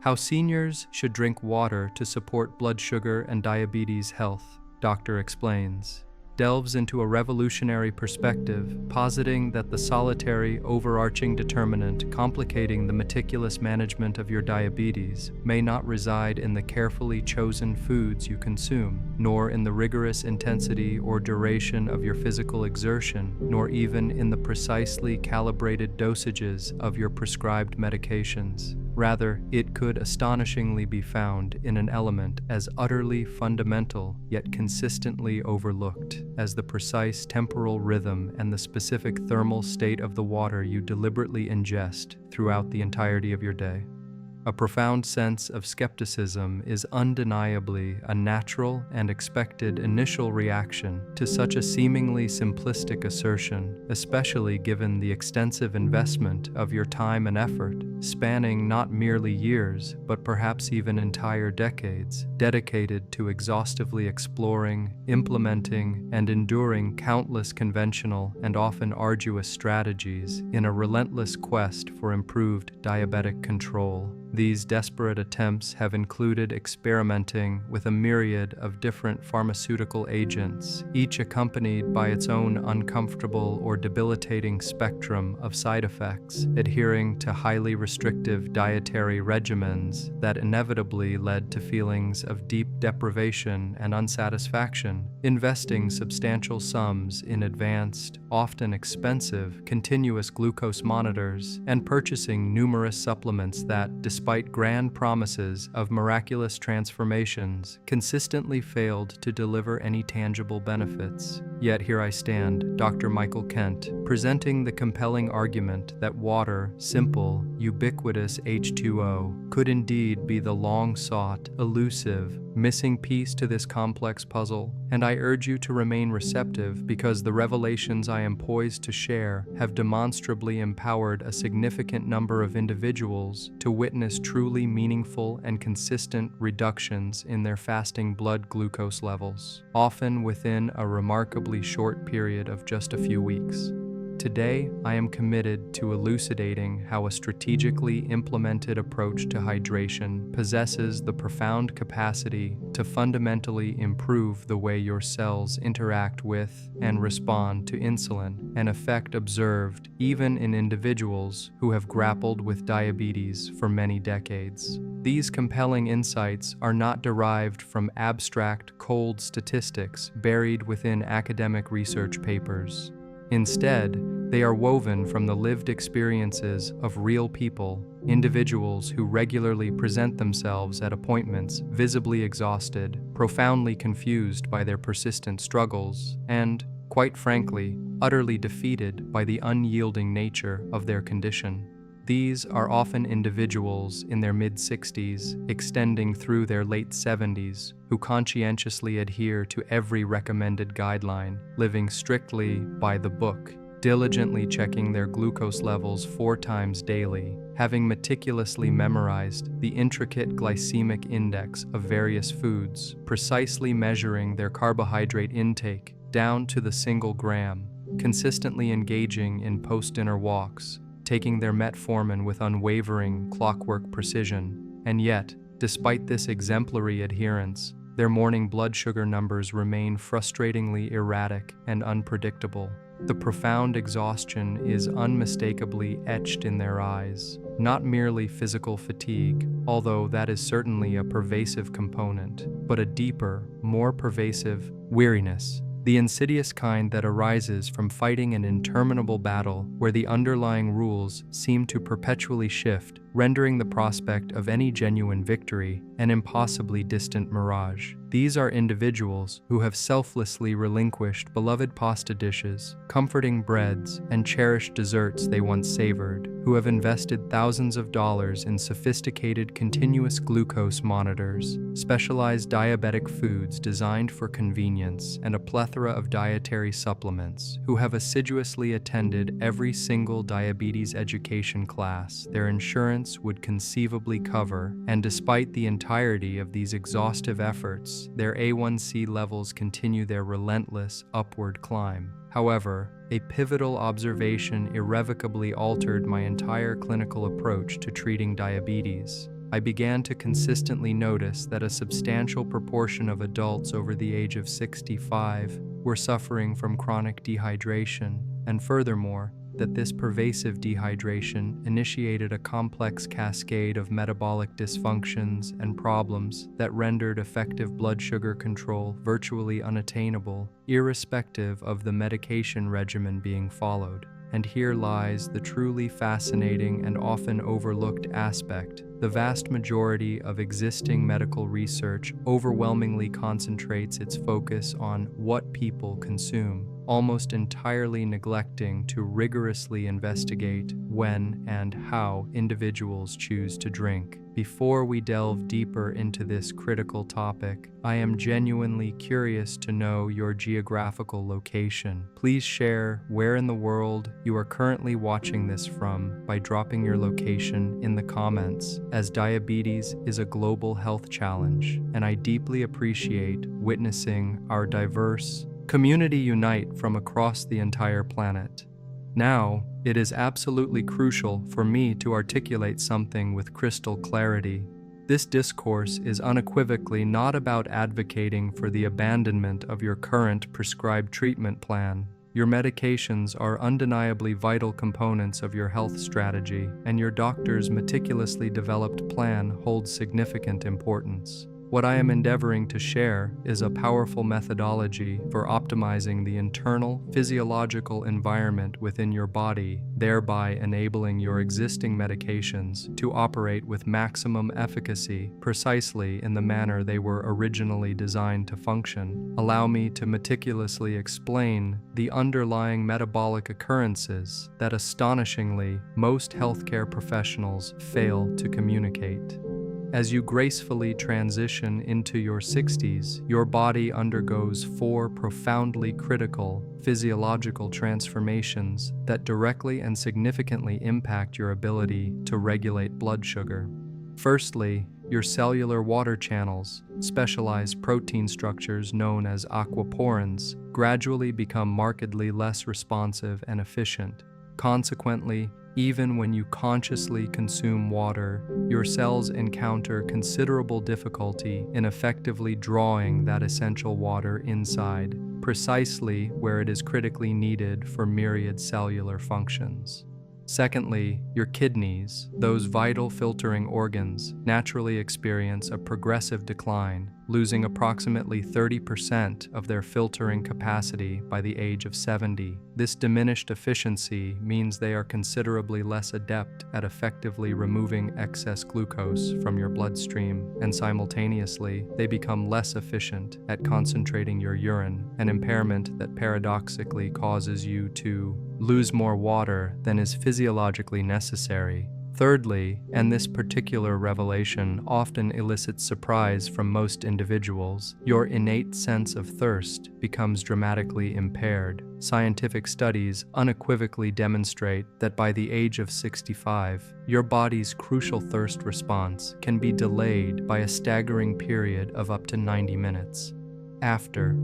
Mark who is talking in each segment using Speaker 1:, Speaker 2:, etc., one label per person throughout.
Speaker 1: How seniors should drink water to support blood sugar and diabetes health, doctor explains. Delves into a revolutionary perspective, positing that the solitary, overarching determinant complicating the meticulous management of your diabetes may not reside in the carefully chosen foods you consume, nor in the rigorous intensity or duration of your physical exertion, nor even in the precisely calibrated dosages of your prescribed medications. Rather, it could astonishingly be found in an element as utterly fundamental yet consistently overlooked as the precise temporal rhythm and the specific thermal state of the water you deliberately ingest throughout the entirety of your day. A profound sense of skepticism is undeniably a natural and expected initial reaction to such a seemingly simplistic assertion, especially given the extensive investment of your time and effort, spanning not merely years, but perhaps even entire decades, dedicated to exhaustively exploring, implementing, and enduring countless conventional and often arduous strategies in a relentless quest for improved diabetic control. These desperate attempts have included experimenting with a myriad of different pharmaceutical agents, each accompanied by its own uncomfortable or debilitating spectrum of side effects, adhering to highly restrictive dietary regimens that inevitably led to feelings of deep deprivation and unsatisfaction, investing substantial sums in advanced, often expensive, continuous glucose monitors, and purchasing numerous supplements that, despite grand promises of miraculous transformations, consistently failed to deliver any tangible benefits. Yet here I stand, Dr. Michael Kent, presenting the compelling argument that water, simple, ubiquitous H2O, could indeed be the long-sought, elusive, missing piece to this complex puzzle, and I urge you to remain receptive because the revelations I am poised to share have demonstrably empowered a significant number of individuals to witness truly meaningful and consistent reductions in their fasting blood glucose levels, often within a remarkably short period of just a few weeks. Today, I am committed to elucidating how a strategically implemented approach to hydration possesses the profound capacity to fundamentally improve the way your cells interact with and respond to insulin, an effect observed even in individuals who have grappled with diabetes for many decades. These compelling insights are not derived from abstract, cold statistics buried within academic research papers. Instead, they are woven from the lived experiences of real people, individuals who regularly present themselves at appointments visibly exhausted, profoundly confused by their persistent struggles, and, quite frankly, utterly defeated by the unyielding nature of their condition. These are often individuals in their mid-60s, extending through their late 70s, who conscientiously adhere to every recommended guideline, living strictly by the book, diligently checking their glucose levels 4 times daily, having meticulously memorized the intricate glycemic index of various foods, precisely measuring their carbohydrate intake down to the single gram, consistently engaging in post-dinner walks, taking their metformin with unwavering clockwork precision, and yet, despite this exemplary adherence, their morning blood sugar numbers remain frustratingly erratic and unpredictable. The profound exhaustion is unmistakably etched in their eyes, not merely physical fatigue, although that is certainly a pervasive component, but a deeper, more pervasive weariness. The insidious kind that arises from fighting an interminable battle where the underlying rules seem to perpetually shift, rendering the prospect of any genuine victory an impossibly distant mirage. These are individuals who have selflessly relinquished beloved pasta dishes, comforting breads, and cherished desserts they once savored, who have invested thousands of dollars in sophisticated continuous glucose monitors, specialized diabetic foods designed for convenience, and a plethora of dietary supplements, who have assiduously attended every single diabetes education class their insurance would conceivably cover, and despite the entirety of these exhaustive efforts, their A1C levels continue their relentless upward climb. However, a pivotal observation irrevocably altered my entire clinical approach to treating diabetes. I began to consistently notice that a substantial proportion of adults over the age of 65 were suffering from chronic dehydration, and furthermore, that this pervasive dehydration initiated a complex cascade of metabolic dysfunctions and problems that rendered effective blood sugar control virtually unattainable, irrespective of the medication regimen being followed. And here lies the truly fascinating and often overlooked aspect. The vast majority of existing medical research overwhelmingly concentrates its focus on what people consume, almost entirely neglecting to rigorously investigate when and how individuals choose to drink. Before we delve deeper into this critical topic, I am genuinely curious to know your geographical location. Please share where in the world you are currently watching this from by dropping your location in the comments, as diabetes is a global health challenge, and I deeply appreciate witnessing our diverse community unite from across the entire planet. Now, it is absolutely crucial for me to articulate something with crystal clarity. This discourse is unequivocally not about advocating for the abandonment of your current prescribed treatment plan. Your medications are undeniably vital components of your health strategy, and your doctor's meticulously developed plan holds significant importance. What I am endeavoring to share is a powerful methodology for optimizing the internal physiological environment within your body, thereby enabling your existing medications to operate with maximum efficacy precisely in the manner they were originally designed to function. Allow me to meticulously explain the underlying metabolic occurrences that astonishingly most healthcare professionals fail to communicate. As you gracefully transition into your 60s, your body undergoes 4 profoundly critical physiological transformations that directly and significantly impact your ability to regulate blood sugar. Firstly, your cellular water channels, specialized protein structures known as aquaporins, gradually become markedly less responsive and efficient. Consequently, even when you consciously consume water, your cells encounter considerable difficulty in effectively drawing that essential water inside, precisely where it is critically needed for myriad cellular functions. Secondly, your kidneys, those vital filtering organs, naturally experience a progressive decline, losing approximately 30% of their filtering capacity by the age of 70. This diminished efficiency means they are considerably less adept at effectively removing excess glucose from your bloodstream, and simultaneously, they become less efficient at concentrating your urine, an impairment that paradoxically causes you to lose more water than is physiologically necessary. Thirdly, and this particular revelation often elicits surprise from most individuals, your innate sense of thirst becomes dramatically impaired. Scientific studies unequivocally demonstrate that by the age of 65, your body's crucial thirst response can be delayed by a staggering period of up to 90 minutes. After,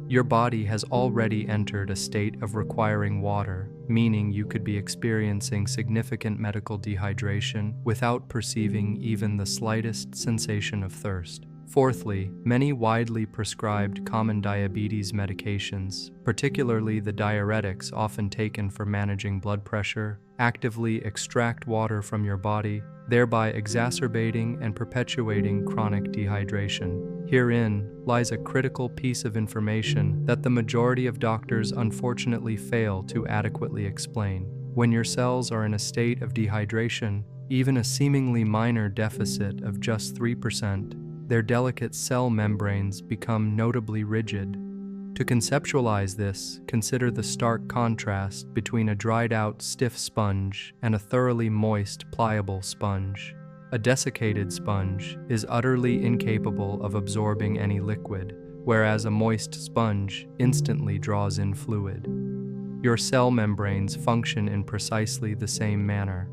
Speaker 1: your body has already entered a state of requiring water, meaning you could be experiencing significant medical dehydration without perceiving even the slightest sensation of thirst. Fourthly, many widely prescribed common diabetes medications, particularly the diuretics often taken for managing blood pressure, actively extract water from your body, thereby exacerbating and perpetuating chronic dehydration. Herein lies a critical piece of information that the majority of doctors unfortunately fail to adequately explain. When your cells are in a state of dehydration, even a seemingly minor deficit of just 3%, their delicate cell membranes become notably rigid. To conceptualize this, consider the stark contrast between a dried-out stiff sponge and a thoroughly moist, pliable sponge. A desiccated sponge is utterly incapable of absorbing any liquid, whereas a moist sponge instantly draws in fluid. Your cell membranes function in precisely the same manner.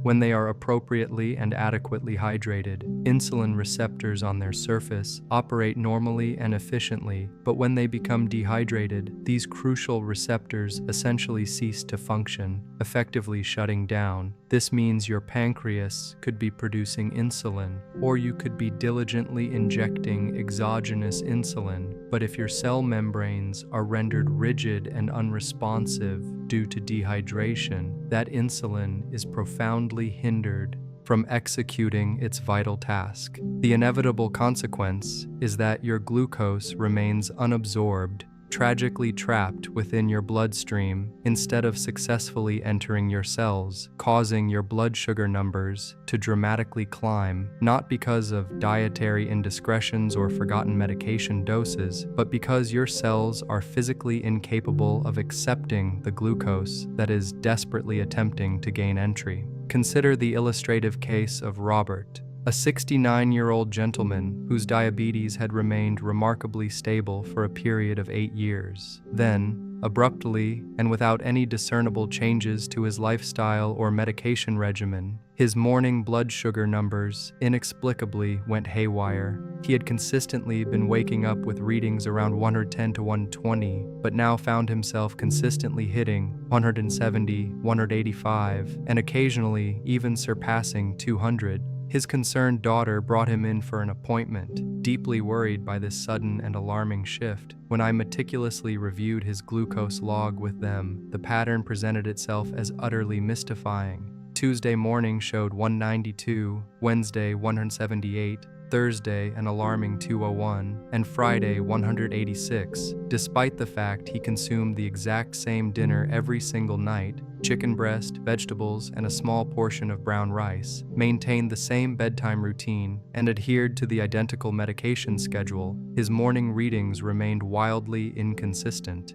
Speaker 1: When they are appropriately and adequately hydrated, insulin receptors on their surface operate normally and efficiently, but when they become dehydrated, these crucial receptors essentially cease to function, effectively shutting down. This means your pancreas could be producing insulin, or you could be diligently injecting exogenous insulin, but if your cell membranes are rendered rigid and unresponsive due to dehydration, that insulin is profoundly hindered from executing its vital task. The inevitable consequence is that your glucose remains unabsorbed, tragically trapped within your bloodstream instead of successfully entering your cells, causing your blood sugar numbers to dramatically climb, not because of dietary indiscretions or forgotten medication doses, but because your cells are physically incapable of accepting the glucose that is desperately attempting to gain entry. Consider the illustrative case of Robert, a 69-year-old gentleman whose diabetes had remained remarkably stable for a period of 8 years. Then, abruptly, and without any discernible changes to his lifestyle or medication regimen, his morning blood sugar numbers inexplicably went haywire. He had consistently been waking up with readings around 110 to 120, but now found himself consistently hitting 170, 185, and occasionally even surpassing 200. His concerned daughter brought him in for an appointment, deeply worried by this sudden and alarming shift. When I meticulously reviewed his glucose log with them, the pattern presented itself as utterly mystifying. Tuesday morning showed 192, Wednesday 178, Thursday an alarming 201, and Friday 186, despite the fact he consumed the exact same dinner every single night: chicken breast, vegetables, and a small portion of brown rice, maintained the same bedtime routine, and adhered to the identical medication schedule. His morning readings remained wildly inconsistent.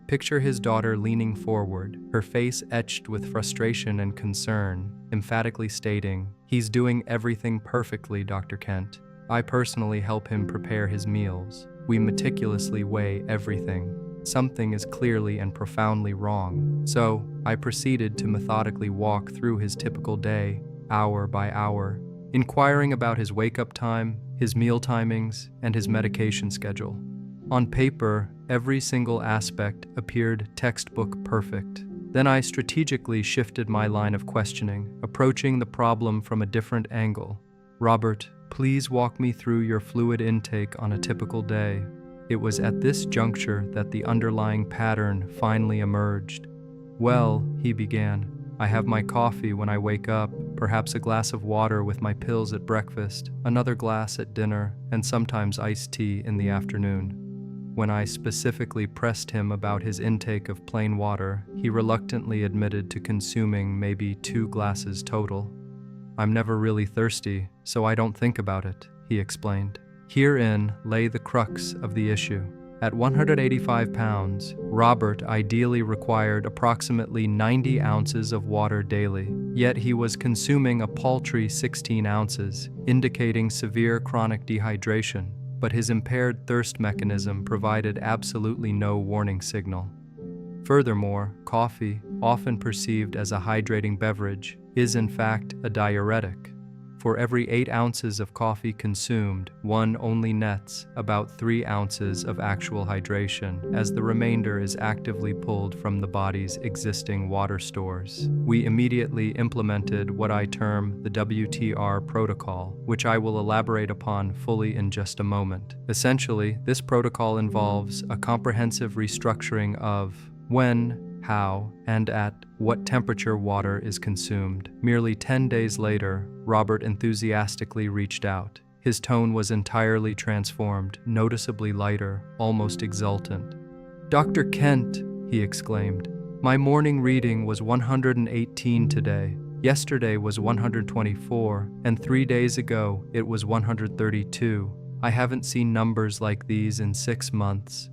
Speaker 1: Picture his daughter leaning forward, her face etched with frustration and concern, emphatically stating, "He's doing everything perfectly, Dr. Kent. I personally help him prepare his meals. We meticulously weigh everything. Something is clearly and profoundly wrong." So, I proceeded to methodically walk through his typical day, hour by hour, inquiring about his wake-up time, his meal timings, and his medication schedule. On paper, every single aspect appeared textbook perfect. Then I strategically shifted my line of questioning, approaching the problem from a different angle. "Robert, please walk me through your fluid intake on a typical day." It was at this juncture that the underlying pattern finally emerged. "Well," he began, "I have my coffee when I wake up, perhaps a glass of water with my pills at breakfast, another glass at dinner, and sometimes iced tea in the afternoon." When I specifically pressed him about his intake of plain water, he reluctantly admitted to consuming maybe 2 glasses total. "I'm never really thirsty, so I don't think about it," he explained. Herein lay the crux of the issue. At 185 pounds, Robert ideally required approximately 90 ounces of water daily, yet he was consuming a paltry 16 ounces, indicating severe chronic dehydration. But his impaired thirst mechanism provided absolutely no warning signal. Furthermore, coffee, often perceived as a hydrating beverage, is in fact a diuretic. For every 8 ounces of coffee consumed, one only nets about 3 ounces of actual hydration, as the remainder is actively pulled from the body's existing water stores. We immediately implemented what I term the WTR protocol, which I will elaborate upon fully in just a moment. Essentially, this protocol involves a comprehensive restructuring of when, how, and at what temperature water is consumed. Merely 10 days later, Robert enthusiastically reached out. His tone was entirely transformed, noticeably lighter, almost exultant. "Dr. Kent," he exclaimed, "my morning reading was 118 today. Yesterday was 124, and 3 days ago it was 132. I haven't seen numbers like these in 6 months."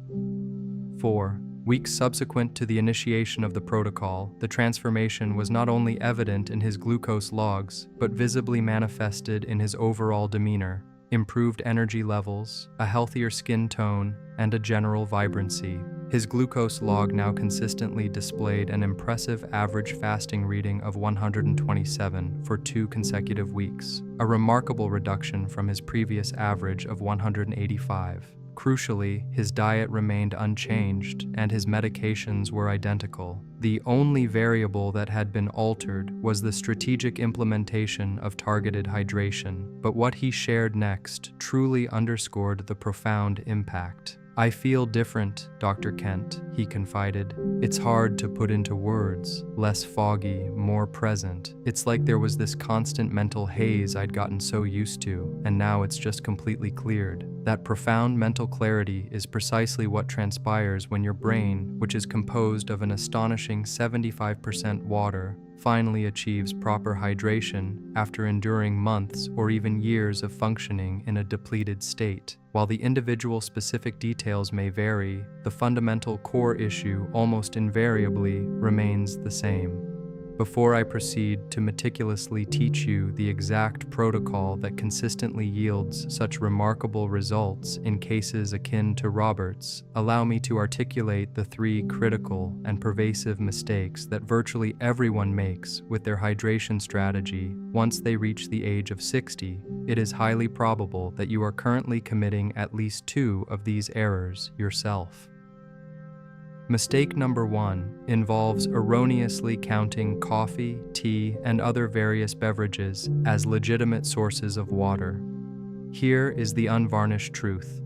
Speaker 1: 4. Weeks subsequent to the initiation of the protocol, the transformation was not only evident in his glucose logs, but visibly manifested in his overall demeanor: improved energy levels, a healthier skin tone, and a general vibrancy. His glucose log now consistently displayed an impressive average fasting reading of 127 for 2 consecutive weeks, a remarkable reduction from his previous average of 185. Crucially, his diet remained unchanged and his medications were identical. The only variable that had been altered was the strategic implementation of targeted hydration, but what he shared next truly underscored the profound impact. "I feel different, Dr. Kent," he confided. "It's hard to put into words, less foggy, more present. It's like there was this constant mental haze I'd gotten so used to, and now it's just completely cleared." That profound mental clarity is precisely what transpires when your brain, which is composed of an astonishing 75% water, finally achieves proper hydration after enduring months or even years of functioning in a depleted state. While the individual specific details may vary, the fundamental core issue almost invariably remains the same. Before I proceed to meticulously teach you the exact protocol that consistently yields such remarkable results in cases akin to Robert's, allow me to articulate the 3 critical and pervasive mistakes that virtually everyone makes with their hydration strategy once they reach the age of 60. It is highly probable that you are currently committing at least 2 of these errors yourself. Mistake number 1 involves erroneously counting coffee, tea, and other various beverages as legitimate sources of water. Here is the unvarnished truth.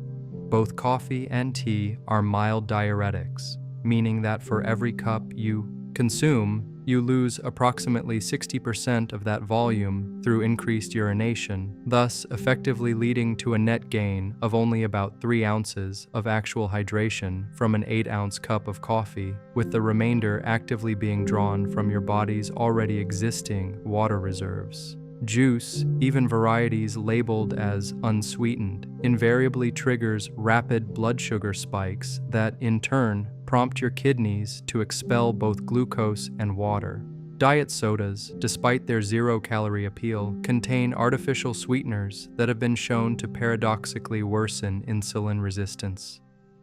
Speaker 1: Both coffee and tea are mild diuretics, meaning that for every cup you consume, you lose approximately 60% of that volume through increased urination, thus effectively leading to a net gain of only about 3 ounces of actual hydration from an 8-ounce cup of coffee, with the remainder actively being drawn from your body's already existing water reserves. Juice, even varieties labeled as unsweetened, invariably triggers rapid blood sugar spikes that, in turn, prompt your kidneys to expel both glucose and water. Diet sodas, despite their zero-calorie appeal, contain artificial sweeteners that have been shown to paradoxically worsen insulin resistance.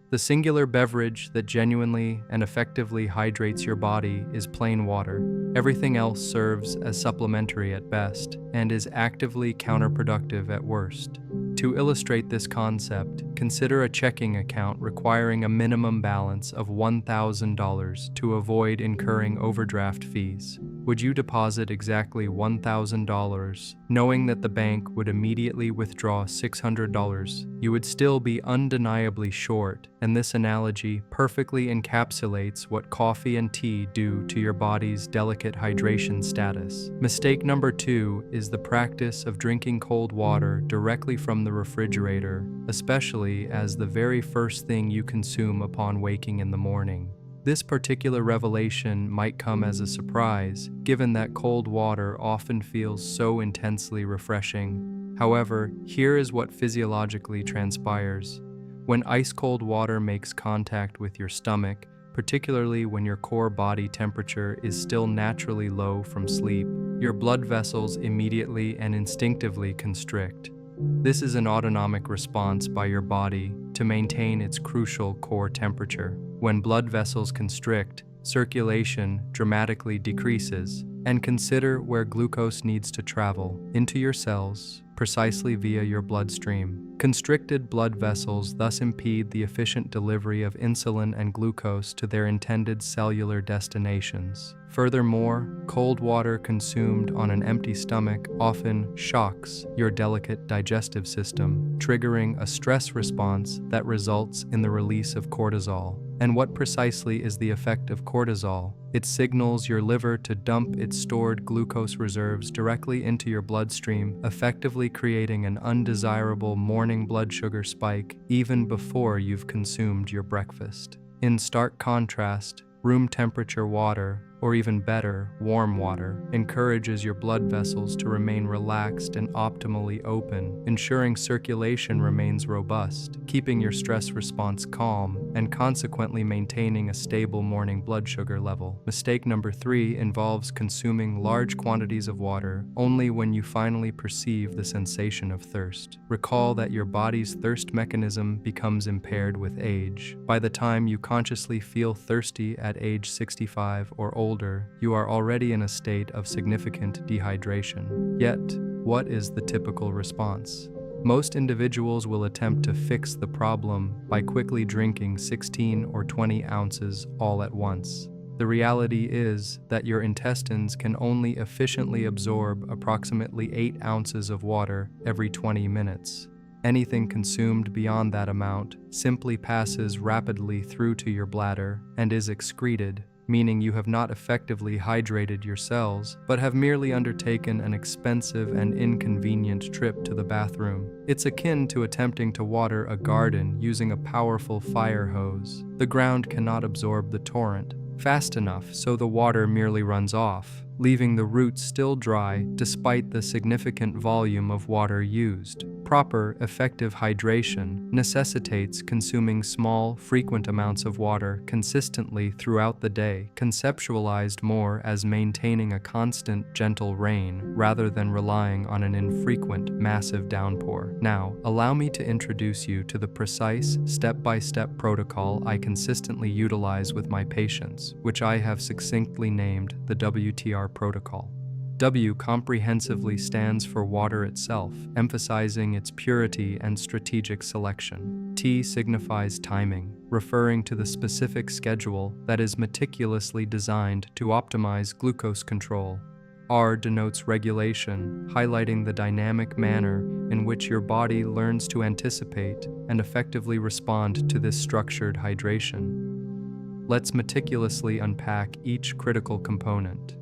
Speaker 1: The singular beverage that genuinely and effectively hydrates your body is plain water. Everything else serves as supplementary at best and is actively counterproductive at worst. To illustrate this concept, consider a checking account requiring a minimum balance of $1,000 to avoid incurring overdraft fees. Would you deposit exactly $1,000, knowing that the bank would immediately withdraw $600? You would still be undeniably short, and this analogy perfectly encapsulates what coffee and tea do to your body's delicate hydration status. Mistake number 2 is the practice of drinking cold water directly from the refrigerator, especially as the very first thing you consume upon waking in the morning. This particular revelation might come as a surprise, given that cold water often feels so intensely refreshing. However, here is what physiologically transpires. When ice-cold water makes contact with your stomach, particularly when your core body temperature is still naturally low from sleep, your blood vessels immediately and instinctively constrict. This is an autonomic response by your body to maintain its crucial core temperature. When blood vessels constrict, circulation dramatically decreases, and consider where glucose needs to travel, into your cells, precisely via your bloodstream. Constricted blood vessels thus impede the efficient delivery of insulin and glucose to their intended cellular destinations. Furthermore, cold water consumed on an empty stomach often shocks your delicate digestive system, triggering a stress response that results in the release of cortisol. And what precisely is the effect of cortisol? It signals your liver to dump its stored glucose reserves directly into your bloodstream, effectively creating an undesirable morning blood sugar spike even before you've consumed your breakfast. In stark contrast, room temperature water, or even better, warm water, encourages your blood vessels to remain relaxed and optimally open, ensuring circulation remains robust, keeping your stress response calm, and consequently maintaining a stable morning blood sugar level. Mistake number 3 involves consuming large quantities of water only when you finally perceive the sensation of thirst. Recall that your body's thirst mechanism becomes impaired with age. By the time you consciously feel thirsty at age 65 or older, you are already in a state of significant dehydration. Yet, what is the typical response? Most individuals will attempt to fix the problem by quickly drinking 16 or 20 ounces all at once. The reality is that your intestines can only efficiently absorb approximately 8 ounces of water every 20 minutes. Anything consumed beyond that amount simply passes rapidly through to your bladder and is excreted, meaning you have not effectively hydrated your cells, but have merely undertaken an expensive and inconvenient trip to the bathroom. It's akin to attempting to water a garden using a powerful fire hose. The ground cannot absorb the torrent fast enough, so the water merely runs off, leaving the roots still dry despite the significant volume of water used. Proper, effective hydration necessitates consuming small, frequent amounts of water consistently throughout the day, conceptualized more as maintaining a constant, gentle rain rather than relying on an infrequent, massive downpour. Now, allow me to introduce you to the precise, step-by-step protocol I consistently utilize with my patients, which I have succinctly named the WTR protocol. W comprehensively stands for water itself, emphasizing its purity and strategic selection. T signifies timing, referring to the specific schedule that is meticulously designed to optimize glucose control. R denotes regulation, highlighting the dynamic manner in which your body learns to anticipate and effectively respond to this structured hydration. Let's meticulously unpack each critical component.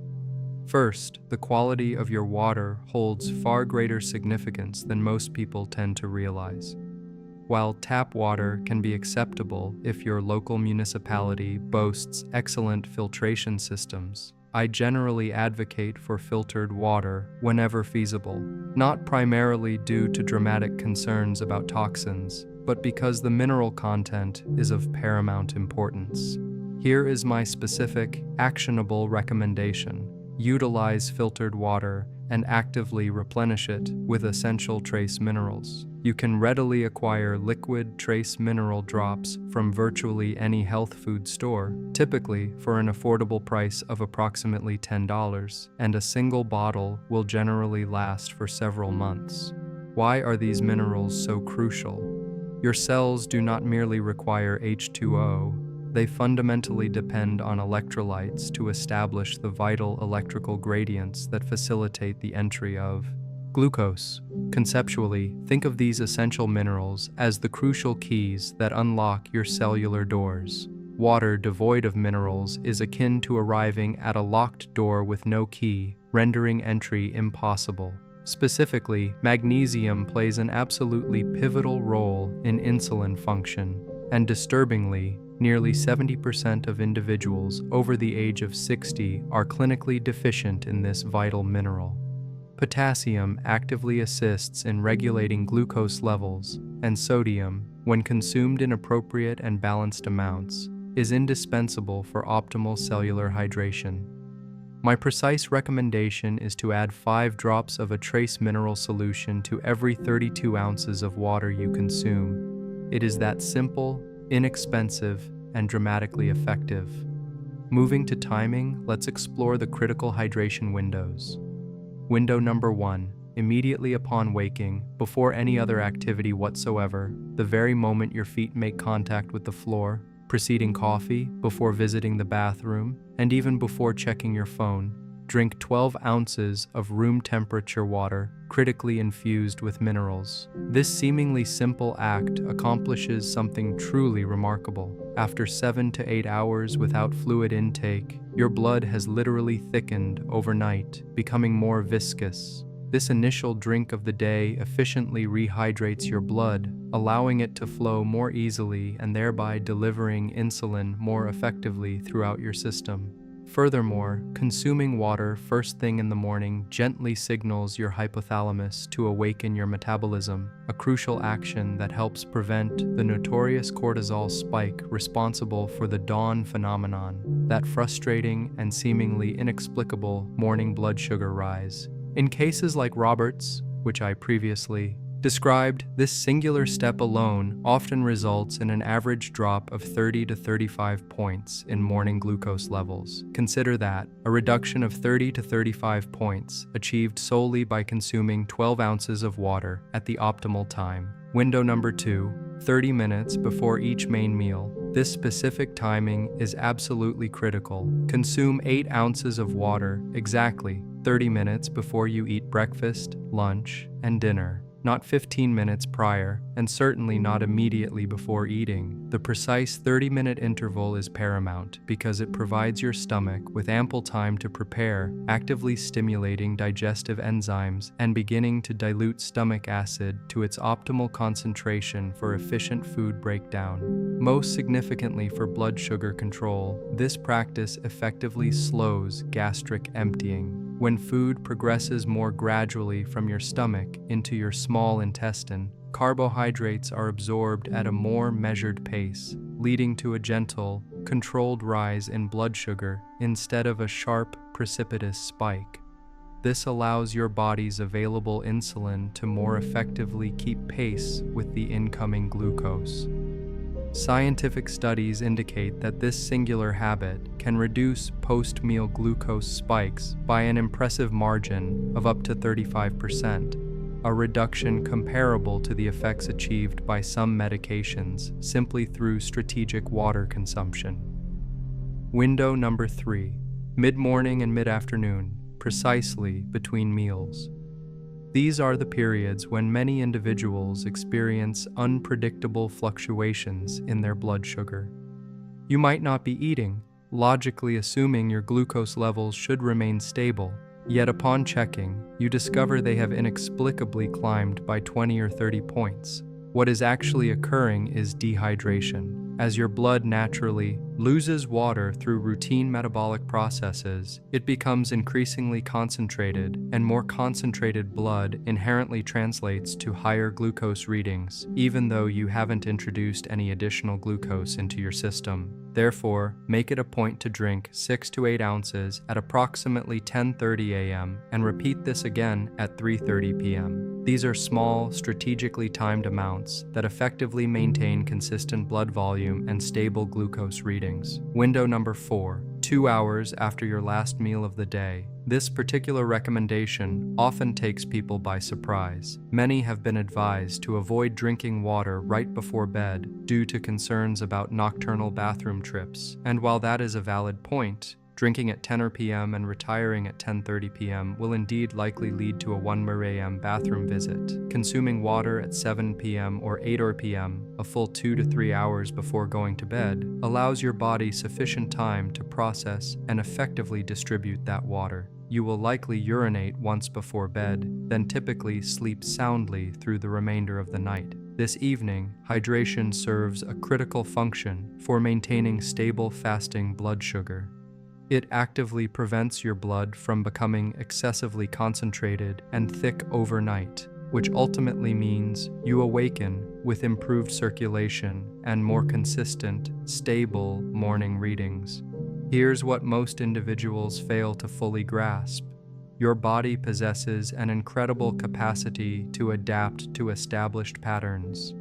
Speaker 1: First, the quality of your water holds far greater significance than most people tend to realize. While tap water can be acceptable if your local municipality boasts excellent filtration systems, I generally advocate for filtered water whenever feasible, not primarily due to dramatic concerns about toxins, but because the mineral content is of paramount importance. Here is my specific, actionable recommendation. Utilize filtered water and actively replenish it with essential trace minerals. You can readily acquire liquid trace mineral drops from virtually any health food store, typically for an affordable price of approximately $10, and a single bottle will generally last for several months. Why are these minerals so crucial? Your cells do not merely require H2O, they fundamentally depend on electrolytes to establish the vital electrical gradients that facilitate the entry of glucose. Conceptually, think of these essential minerals as the crucial keys that unlock your cellular doors. Water devoid of minerals is akin to arriving at a locked door with no key, rendering entry impossible. Specifically, magnesium plays an absolutely pivotal role in insulin function, and disturbingly, nearly 70% of individuals over the age of 60 are clinically deficient in this vital mineral. Potassium actively assists in regulating glucose levels, and sodium, when consumed in appropriate and balanced amounts, is indispensable for optimal cellular hydration. My precise recommendation is to add 5 drops of a trace mineral solution to every 32 ounces of water you consume. It is that simple, inexpensive, and dramatically effective. Moving to timing, let's explore the critical hydration windows. Window number 1, immediately upon waking, before any other activity whatsoever, the very moment your feet make contact with the floor, preceding coffee, before visiting the bathroom, and even before checking your phone, drink 12 ounces of room temperature water, critically infused with minerals. This seemingly simple act accomplishes something truly remarkable. After 7 to 8 hours without fluid intake, your blood has literally thickened overnight, becoming more viscous. This initial drink of the day efficiently rehydrates your blood, allowing it to flow more easily and thereby delivering insulin more effectively throughout your system. Furthermore, consuming water first thing in the morning gently signals your hypothalamus to awaken your metabolism, a crucial action that helps prevent the notorious cortisol spike responsible for the dawn phenomenon, that frustrating and seemingly inexplicable morning blood sugar rise. In cases like Robert's, which I previously described, this singular step alone often results in an average drop of 30 to 35 points in morning glucose levels. Consider that, a reduction of 30 to 35 points achieved solely by consuming 12 ounces of water at the optimal time. Window number 2, 30 minutes before each main meal. This specific timing is absolutely critical. Consume 8 ounces of water exactly 30 minutes before you eat breakfast, lunch, and dinner. Not 15 minutes prior, and certainly not immediately before eating. The precise 30-minute interval is paramount because it provides your stomach with ample time to prepare, actively stimulating digestive enzymes and beginning to dilute stomach acid to its optimal concentration for efficient food breakdown. Most significantly for blood sugar control, this practice effectively slows gastric emptying. When food progresses more gradually from your stomach into your small intestine, carbohydrates are absorbed at a more measured pace, leading to a gentle, controlled rise in blood sugar instead of a sharp, precipitous spike. This allows your body's available insulin to more effectively keep pace with the incoming glucose. Scientific studies indicate that this singular habit can reduce post-meal glucose spikes by an impressive margin of up to 35%, a reduction comparable to the effects achieved by some medications simply through strategic water consumption. Window number 3, mid-morning and mid-afternoon, precisely between meals. These are the periods when many individuals experience unpredictable fluctuations in their blood sugar. You might not be eating, logically assuming your glucose levels should remain stable, yet upon checking, you discover they have inexplicably climbed by 20 or 30 points. What is actually occurring is dehydration. As your blood naturally loses water through routine metabolic processes, it becomes increasingly concentrated, and more concentrated blood inherently translates to higher glucose readings, even though you haven't introduced any additional glucose into your system. Therefore, make it a point to drink 6 to 8 ounces at approximately 10:30 a.m. and repeat this again at 3:30 p.m. These are small, strategically timed amounts that effectively maintain consistent blood volume and stable glucose readings. Window number 4, 2 hours after your last meal of the day. This particular recommendation often takes people by surprise. Many have been advised to avoid drinking water right before bed due to concerns about nocturnal bathroom trips. And while that is a valid point, drinking at 10 p.m. and retiring at 10:30 p.m. will indeed likely lead to a 1 a.m. bathroom visit. Consuming water at 7 p.m. or 8 p.m., a full 2 to 3 hours before going to bed, allows your body sufficient time to process and effectively distribute that water. You will likely urinate once before bed, then typically sleep soundly through the remainder of the night. This evening, hydration serves a critical function for maintaining stable fasting blood sugar. It actively prevents your blood from becoming excessively concentrated and thick overnight, which ultimately means you awaken with improved circulation and more consistent, stable morning readings. Here's what most individuals fail to fully grasp. Your body possesses an incredible capacity to adapt to established patterns.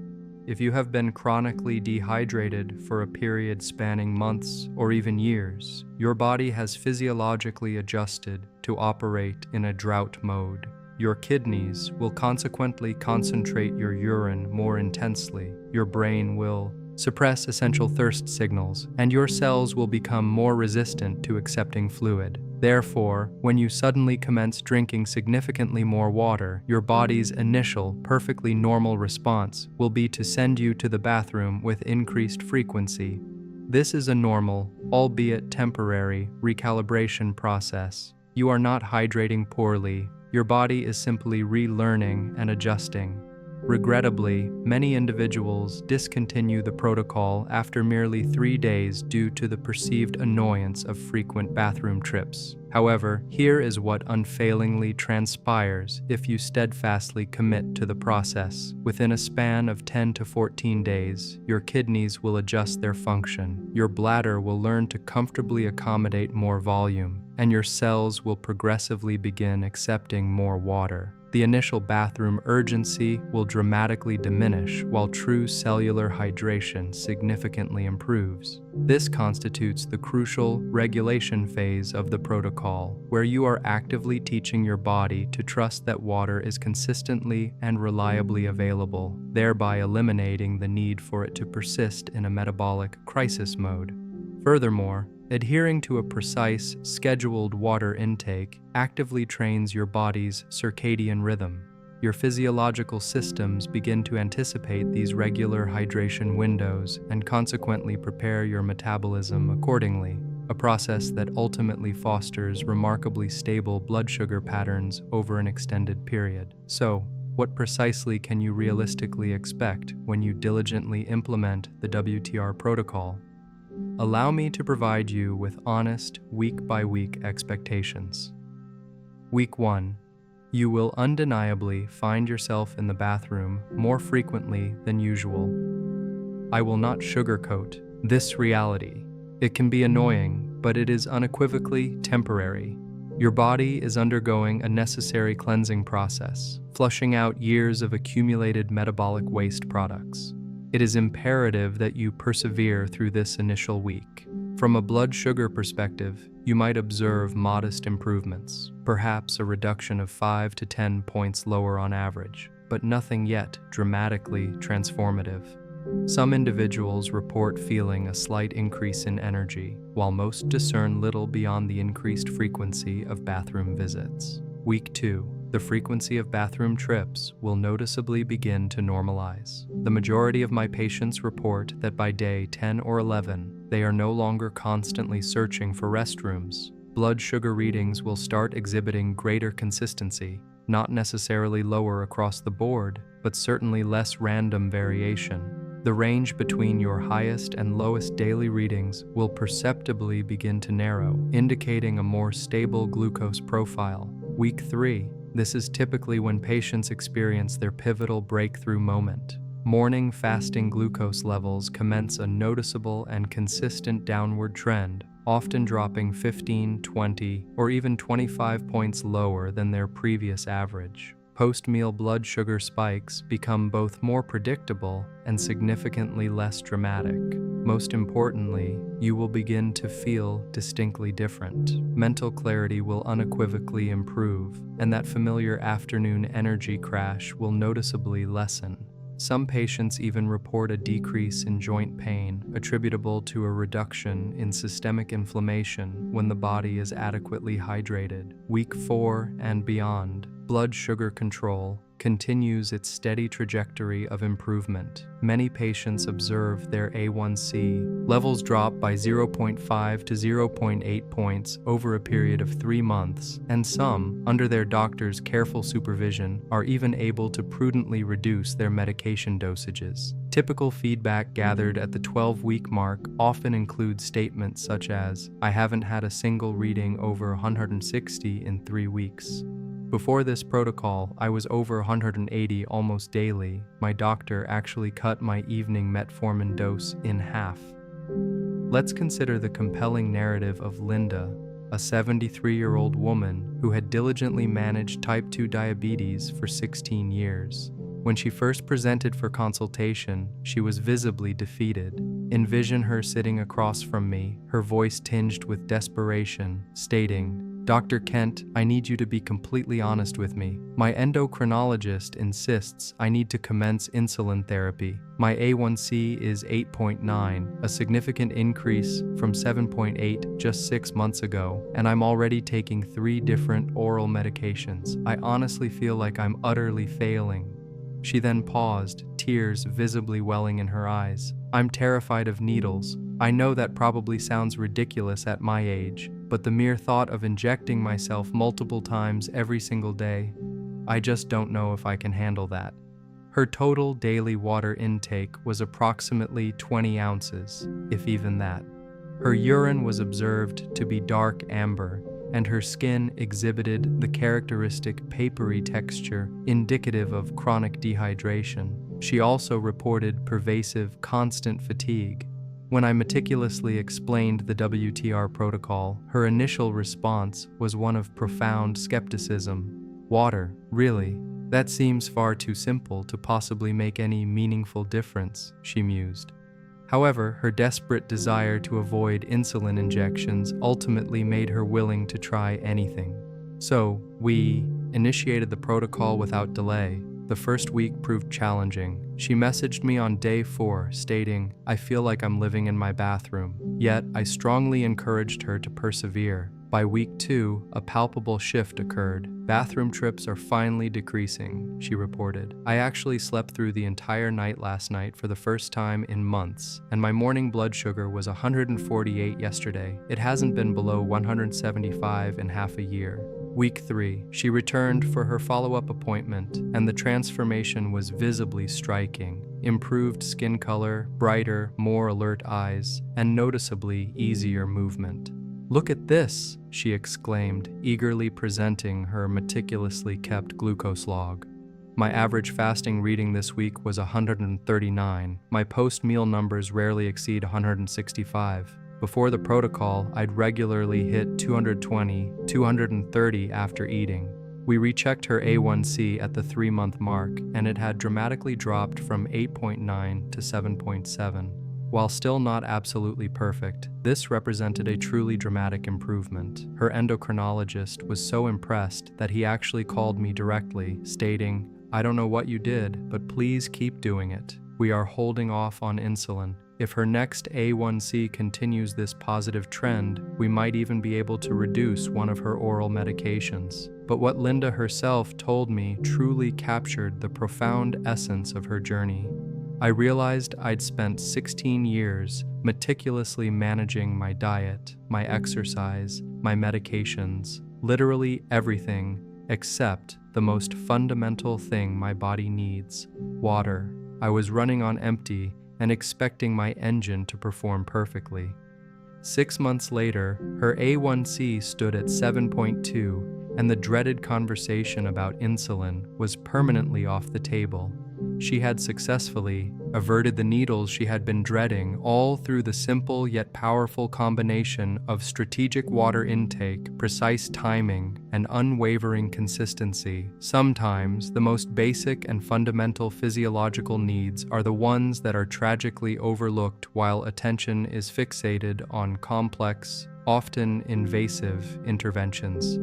Speaker 1: If you have been chronically dehydrated for a period spanning months or even years, your body has physiologically adjusted to operate in a drought mode. Your kidneys will consequently concentrate your urine more intensely. Your brain will suppress essential thirst signals, and your cells will become more resistant to accepting fluid. Therefore, when you suddenly commence drinking significantly more water, your body's initial, perfectly normal response will be to send you to the bathroom with increased frequency. This is a normal, albeit temporary, recalibration process. You are not hydrating poorly. Your body is simply relearning and adjusting. Regrettably, many individuals discontinue the protocol after merely 3 days due to the perceived annoyance of frequent bathroom trips. However, here is what unfailingly transpires if you steadfastly commit to the process. Within a span of 10 to 14 days, your kidneys will adjust their function, your bladder will learn to comfortably accommodate more volume, and your cells will progressively begin accepting more water. The initial bathroom urgency will dramatically diminish while true cellular hydration significantly improves. This constitutes the crucial regulation phase of the protocol, where you are actively teaching your body to trust that water is consistently and reliably available, thereby eliminating the need for it to persist in a metabolic crisis mode. Furthermore, adhering to a precise, scheduled water intake actively trains your body's circadian rhythm. Your physiological systems begin to anticipate these regular hydration windows and consequently prepare your metabolism accordingly, a process that ultimately fosters remarkably stable blood sugar patterns over an extended period. So, what precisely can you realistically expect when you diligently implement the WTR protocol? Allow me to provide you with honest, week-by-week expectations. Week 1. You will undeniably find yourself in the bathroom more frequently than usual. I will not sugarcoat this reality. It can be annoying, but it is unequivocally temporary. Your body is undergoing a necessary cleansing process, flushing out years of accumulated metabolic waste products. It is imperative that you persevere through this initial week. From a blood sugar perspective, you might observe modest improvements, perhaps a reduction of 5 to 10 points lower on average, but nothing yet dramatically transformative. Some individuals report feeling a slight increase in energy, while most discern little beyond the increased frequency of bathroom visits. Week 2. The frequency of bathroom trips will noticeably begin to normalize. The majority of my patients report that by day 10 or 11, they are no longer constantly searching for restrooms. Blood sugar readings will start exhibiting greater consistency, not necessarily lower across the board, but certainly less random variation. The range between your highest and lowest daily readings will perceptibly begin to narrow, indicating a more stable glucose profile. Week 3. This is typically when patients experience their pivotal breakthrough moment. Morning fasting glucose levels commence a noticeable and consistent downward trend, often dropping 15, 20, or even 25 points lower than their previous average. Post-meal blood sugar spikes become both more predictable and significantly less dramatic. Most importantly, you will begin to feel distinctly different. Mental clarity will unequivocally improve, and that familiar afternoon energy crash will noticeably lessen. Some patients even report a decrease in joint pain attributable to a reduction in systemic inflammation when the body is adequately hydrated. Week 4 and beyond, blood sugar control continues its steady trajectory of improvement. Many patients observe their A1C levels drop by 0.5 to 0.8 points over a period of 3 months, and some, under their doctor's careful supervision, are even able to prudently reduce their medication dosages. Typical feedback gathered at the 12-week mark often includes statements such as, "I haven't had a single reading over 160 in 3 weeks. Before this protocol, I was over 180 almost daily. My doctor actually cut my evening metformin dose in half." Let's consider the compelling narrative of Linda, a 73-year-old woman who had diligently managed type 2 diabetes for 16 years. When she first presented for consultation, she was visibly defeated. Envision her sitting across from me, her voice tinged with desperation, stating, "Dr. Kent, I need you to be completely honest with me. My endocrinologist insists I need to commence insulin therapy. My A1C is 8.9, a significant increase from 7.8 just 6 months ago, and I'm already taking 3 different oral medications. I honestly feel like I'm utterly failing." She then paused, tears visibly welling in her eyes. "I'm terrified of needles. I know that probably sounds ridiculous at my age, but the mere thought of injecting myself multiple times every single day, I just don't know if I can handle that." Her total daily water intake was approximately 20 ounces, if even that. Her urine was observed to be dark amber, and her skin exhibited the characteristic papery texture indicative of chronic dehydration. She also reported pervasive, constant fatigue. When I meticulously explained the WTR protocol, her initial response was one of profound skepticism. Water, really? That seems far too simple to possibly make any meaningful difference, she mused. However, her desperate desire to avoid insulin injections ultimately made her willing to try anything. So, we initiated the protocol without delay. The first week proved challenging. She messaged me on day 4, stating, "I feel like I'm living in my bathroom." Yet, I strongly encouraged her to persevere. By week 2, a palpable shift occurred. "Bathroom trips are finally decreasing," she reported. "I actually slept through the entire night last night for the first time in months, and my morning blood sugar was 148 yesterday. It hasn't been below 175 in half a year." Week 3, she returned for her follow-up appointment, and the transformation was visibly striking. Improved skin color, brighter, more alert eyes, and noticeably easier movement. "Look at this," she exclaimed, eagerly presenting her meticulously kept glucose log. "My average fasting reading this week was 139. My post-meal numbers rarely exceed 165. Before the protocol, I'd regularly hit 220, 230 after eating." We rechecked her A1C at the 3-month mark, and it had dramatically dropped from 8.9 to 7.7. While still not absolutely perfect, this represented a truly dramatic improvement. Her endocrinologist was so impressed that he actually called me directly, stating, "I don't know what you did, but please keep doing it. We are holding off on insulin. If her next A1C continues this positive trend, we might even be able to reduce one of her oral medications." But what Linda herself told me truly captured the profound essence of her journey. "I realized I'd spent 16 years meticulously managing my diet, my exercise, my medications, literally everything except the most fundamental thing my body needs: water. I was running on empty and expecting my engine to perform perfectly." 6 months later, her A1C stood at 7.2, and the dreaded conversation about insulin was permanently off the table. She had successfully averted the needles she had been dreading, all through the simple yet powerful combination of strategic water intake, precise timing, and unwavering consistency. Sometimes, the most basic and fundamental physiological needs are the ones that are tragically overlooked while attention is fixated on complex, often invasive interventions.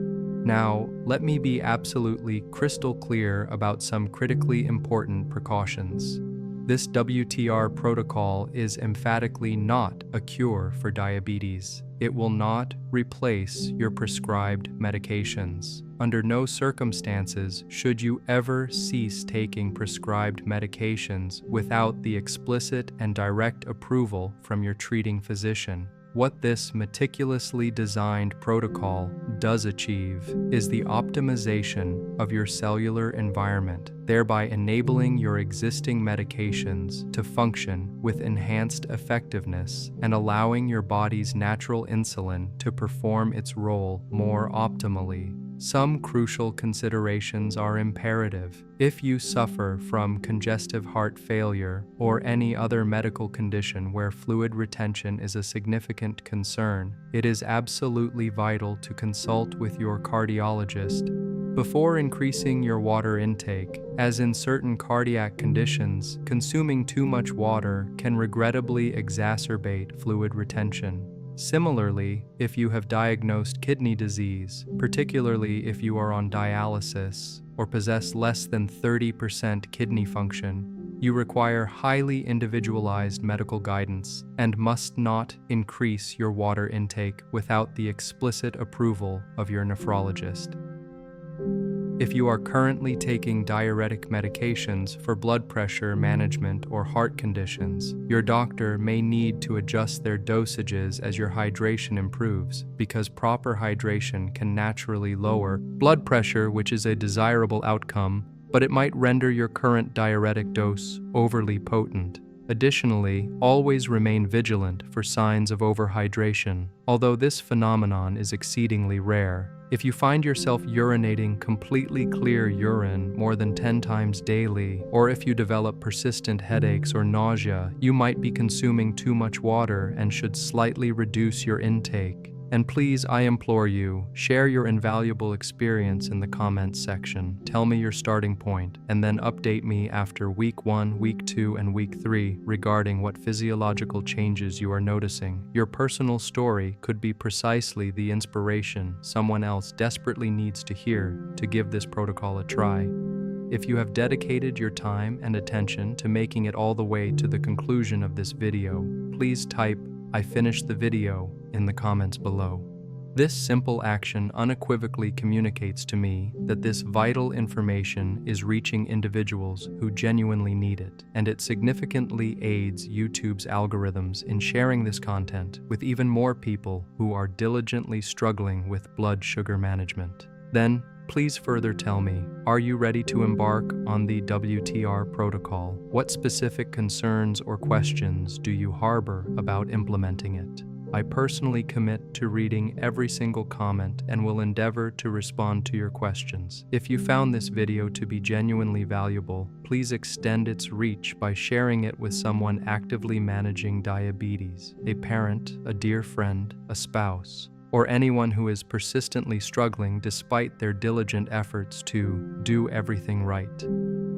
Speaker 1: Now, let me be absolutely crystal clear about some critically important precautions. This WTR protocol is emphatically not a cure for diabetes. It will not replace your prescribed medications. Under no circumstances should you ever cease taking prescribed medications without the explicit and direct approval from your treating physician. What this meticulously designed protocol does achieve is the optimization of your cellular environment, thereby enabling your existing medications to function with enhanced effectiveness and allowing your body's natural insulin to perform its role more optimally. Some crucial considerations are imperative. If you suffer from congestive heart failure or any other medical condition where fluid retention is a significant concern, it is absolutely vital to consult with your cardiologist before increasing your water intake, as in certain cardiac conditions, consuming too much water can regrettably exacerbate fluid retention. Similarly, if you have diagnosed kidney disease, particularly if you are on dialysis or possess less than 30% kidney function, you require highly individualized medical guidance and must not increase your water intake without the explicit approval of your nephrologist. If you are currently taking diuretic medications for blood pressure management or heart conditions, your doctor may need to adjust their dosages as your hydration improves, because proper hydration can naturally lower blood pressure, which is a desirable outcome but it might render your current diuretic dose overly potent. Additionally, always remain vigilant for signs of overhydration. Although this phenomenon is exceedingly rare, if you find yourself urinating completely clear urine more than 10 times daily, or if you develop persistent headaches or nausea, you might be consuming too much water and should slightly reduce your intake. And please, I implore you, share your invaluable experience in the comments section. Tell me your starting point, and then update me after week 1, week 2, and week 3 regarding what physiological changes you are noticing. Your personal story could be precisely the inspiration someone else desperately needs to hear to give this protocol a try. If you have dedicated your time and attention to making it all the way to the conclusion of this video, please type "I finished the video" in the comments below. This simple action unequivocally communicates to me that this vital information is reaching individuals who genuinely need it, and it significantly aids YouTube's algorithms in sharing this content with even more people who are diligently struggling with blood sugar management. Then, please further tell me, are you ready to embark on the WTR protocol? What specific concerns or questions do you harbor about implementing it? I personally commit to reading every single comment and will endeavor to respond to your questions. If you found this video to be genuinely valuable, please extend its reach by sharing it with someone actively managing diabetes, a parent, a dear friend, a spouse, or anyone who is persistently struggling despite their diligent efforts to do everything right.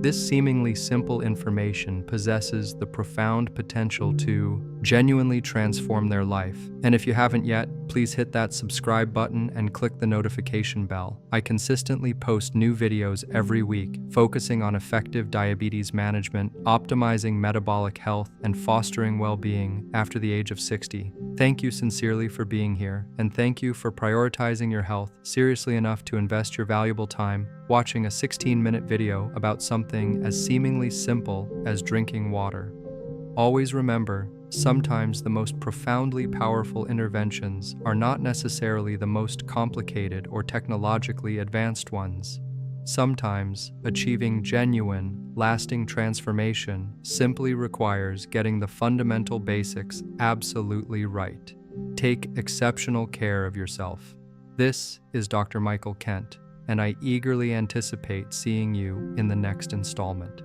Speaker 1: This seemingly simple information possesses the profound potential to genuinely transform their life. And if you haven't yet, please hit that subscribe button and click the notification bell. I consistently post new videos every week, focusing on effective diabetes management, optimizing metabolic health, and fostering well-being after the age of 60. Thank you sincerely for being here, and thank you for prioritizing your health seriously enough to invest your valuable time watching a 16-minute video about something as seemingly simple as drinking water. Always remember, sometimes the most profoundly powerful interventions are not necessarily the most complicated or technologically advanced ones. Sometimes, achieving genuine, lasting transformation simply requires getting the fundamental basics absolutely right. Take exceptional care of yourself. This is Dr. Michael Kent, and I eagerly anticipate seeing you in the next installment.